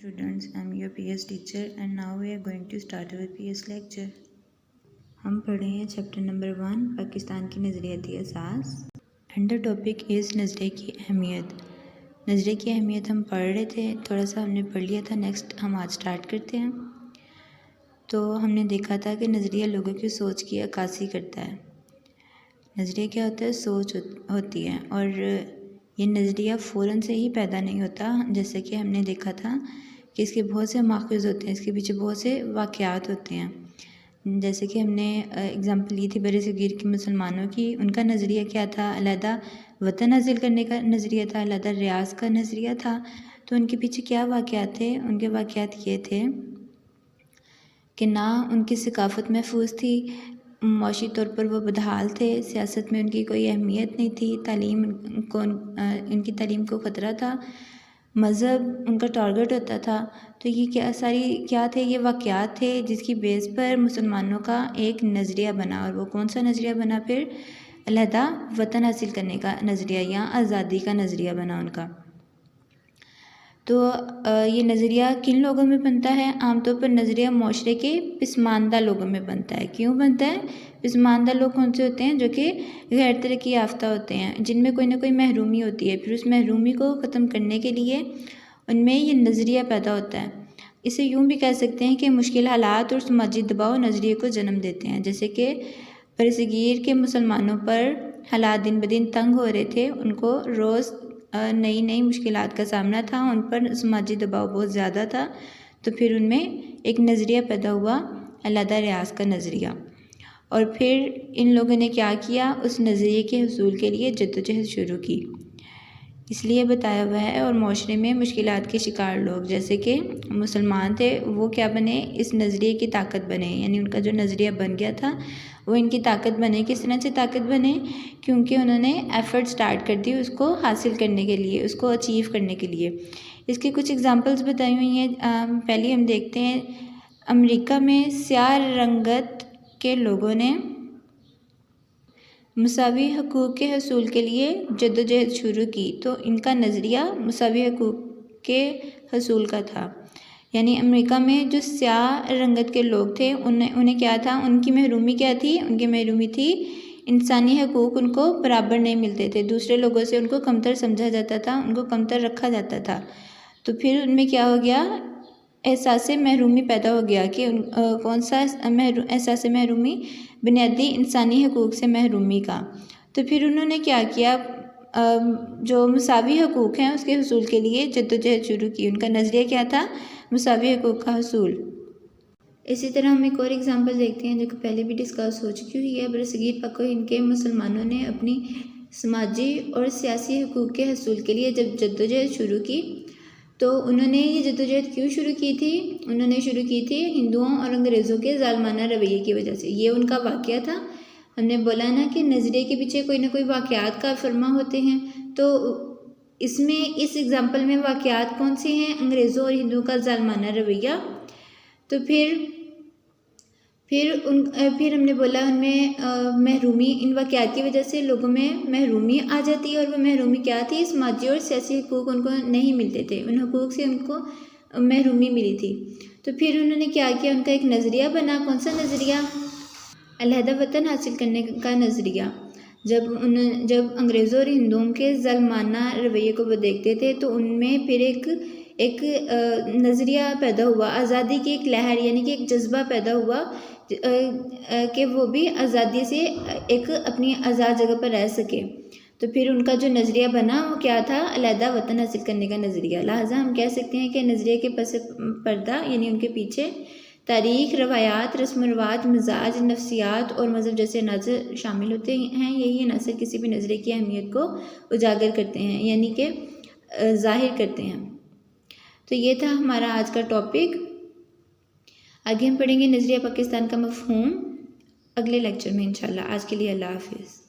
Students, I'm your PS teacher and now we are going to start our PS lecture. हम पढ़ रहे हैं chapter number 1 Pakistan की नज़रियाती असास and the topic is नज़रिए की अहमियत। नज़रिए की अहमियत हम पढ़ रहे थे, थोड़ा सा हमने पढ़ लिया था। नेक्स्ट हम आज स्टार्ट करते हैं। तो हमने देखा था कि नज़रिया लोगों की सोच की अक्कासी करता है। नज़रिया क्या होता है? सोच होती है, और ये नज़रिया फ़ौरन से ही पैदा नहीं होता। जैसे कि हमने देखा था कि इसके बहुत से माख़ज़ होते हैं, इसके पीछे बहुत से वाक़यात होते हैं। जैसे कि हमने एग्ज़ाम्पल ली थी बरसगीर के मुसलमानों की। उनका नज़रिया क्या था? अलहदा वतन हासिल करने का नज़रिया था, अलहदा रियाज़ का नज़रिया था। तो उनके पीछे क्या वाक़यात थे? उनके वाक़यात ये थे कि ना उनकी सकाफ़त महफूज थी, माशी तौर पर वो बदहाल थे, सियासत में उनकी कोई अहमियत नहीं थी, तालीम को उनकी तालीम को ख़तरा था, मज़हब उनका टारगेट होता था। तो ये क्या थे? ये वाक़यात थे जिसकी बेस पर मुसलमानों का एक नज़रिया बना। और वो कौन सा नज़रिया बना? फिर अलहदा वतन हासिल करने का नज़रिया या आज़ादी का नज़रिया बना उनका। तो ये नज़रिया किन लोगों में बनता है? आमतौर पर नज़रिया माशरे के पसमानदा लोगों में बनता है। क्यों बनता है? पसमानदा लोग कौन से होते हैं? जो कि गैर तरक्की याफ्ता होते हैं, जिनमें कोई ना कोई महरूमी होती है। फिर उस महरूमी को ख़त्म करने के लिए उनमें ये नज़रिया पैदा होता है। इसे यूँ भी कह सकते हैं कि मुश्किल हालात और समाजी दबाव नज़रिए को जन्म देते हैं। जैसे कि बरसगीर के मुसलमानों पर हालात दिन ब दिन तंग हो रहे थे, उनको रोज़ नई नई मुश्किलात का सामना था, उन पर समाजी दबाव बहुत ज़्यादा था। तो फिर उनमें एक नज़रिया पैदा हुआ, अलहदा रियाज़ का नज़रिया। और फिर इन लोगों ने क्या किया? उस नज़रिए के हुसूल के लिए जद्दोजहद शुरू की। इसलिए बताया हुआ है। और माशरे में मुश्किलात के शिकार लोग जैसे कि मुसलमान थे, वो क्या बने? इस नज़रिए की ताकत बने। यानी उनका जो नज़रिया बन गया था वो इनकी ताकत बने। किस तरह से ताकत बने? क्योंकि उन्होंने एफ़र्ट स्टार्ट कर दी उसको हासिल करने के लिए, उसको अचीव करने के लिए। इसकी कुछ एग्ज़ाम्पल्स बताई हुई हैं। पहले हम देखते हैं, अमेरिका में स्याह रंगत के लोगों ने मसावी हकूक़ के हसूल के लिए जद्दोजहद शुरू की। तो इनका नज़रिया मसावी हकूक़ के हसूल का था। यानी अमेरिका में जो स्याह रंगत के लोग थे, उन्हें क्या था? उनकी महरूमी क्या थी? उनकी महरूमी थी इंसानी हकूक़ उनको बराबर नहीं मिलते थे, दूसरे लोगों से उनको कमतर समझा जाता था, उनको कमतर रखा जाता था। तो फिर उनमें क्या हो गया? एहसास महरूमी पैदा हो गया कि कौन सा एहसास महरूमी? बुनियादी इंसानी हकूक़ से महरूमी का। तो फिर उन्होंने क्या किया? जो मसावी हकूक़ हैं उसके हसूल के लिए जद्दोजहद शुरू की। उनका नज़रिया क्या था? मसावी हकूक़ का हसूल। इसी तरह हम एक और एग्ज़ाम्पल देखते हैं जो कि पहले भी डिस्कस हो चुकी हुई है। बरसगीर पाक हिंद के मुसलमानों ने अपनी समाजी और सियासी हकूक़ के हसूल के लिए जब जद्दोजहद शुरू की, तो उन्होंने ये जद्दोजहद क्यों शुरू की थी? उन्होंने शुरू की थी हिंदुओं और अंग्रेज़ों के ज़ालिमाना रवैये की वजह से। ये उनका वाक़या था। हमने बोला ना कि नज़रिए के पीछे कोई ना कोई वाक़यात का फरमा होते हैं। तो इसमें इस एग्ज़ाम्पल में वाक़यात कौन से हैं? अंग्रेज़ों और हिंदुओं का ज़ालिमाना रवैया। तो फिर हमने बोला उनमें महरूमी, इन वाक़यात की वजह से लोगों में महरूमी आ जाती है। और वह महरूमी क्या थी? समाजी और सियासी हकूक़ उनको नहीं मिलते थे, उन हकूक़ से उनको महरूमी मिली थी। तो फिर उन्होंने क्या किया? उनका एक नज़रिया बना। कौन सा नज़रिया? अलहदा वतन हासिल करने का नज़रिया। जब अंग्रेज़ों और हिंदुओं के ज़ालिमाना रवैये को वो देखते थे, तो उनमें फिर एक नज़रिया पैदा हुआ, आज़ादी की एक लहर, यानी कि एक जज्बा पैदा हुआ कि वो भी आज़ादी से एक अपनी आज़ाद जगह पर रह सके। तो फिर उनका जो नज़रिया बना वो क्या था? अलहदा वतन हासिल करने का नज़रिया। लिहाजा हम कह सकते हैं कि नज़रिए के पस पर्दा यानी उनके पीछे तारीख़, रवायात, रस्म रवाज, मिजाज, नफ्सियात और मज़हब जैसे अनासर शामिल होते हैं। यही अनासर किसी भी नज़रिए की अहमियत को उजागर करते हैं, यानी कि ज़ाहिर करते हैं। तो ये था हमारा आज का टॉपिक। आगे हम पढ़ेंगे नज़रिया पाकिस्तान का मफ़हूम अगले लेक्चर में इंशाल्लाह। आज के लिए अल्लाह हाफ़िज़।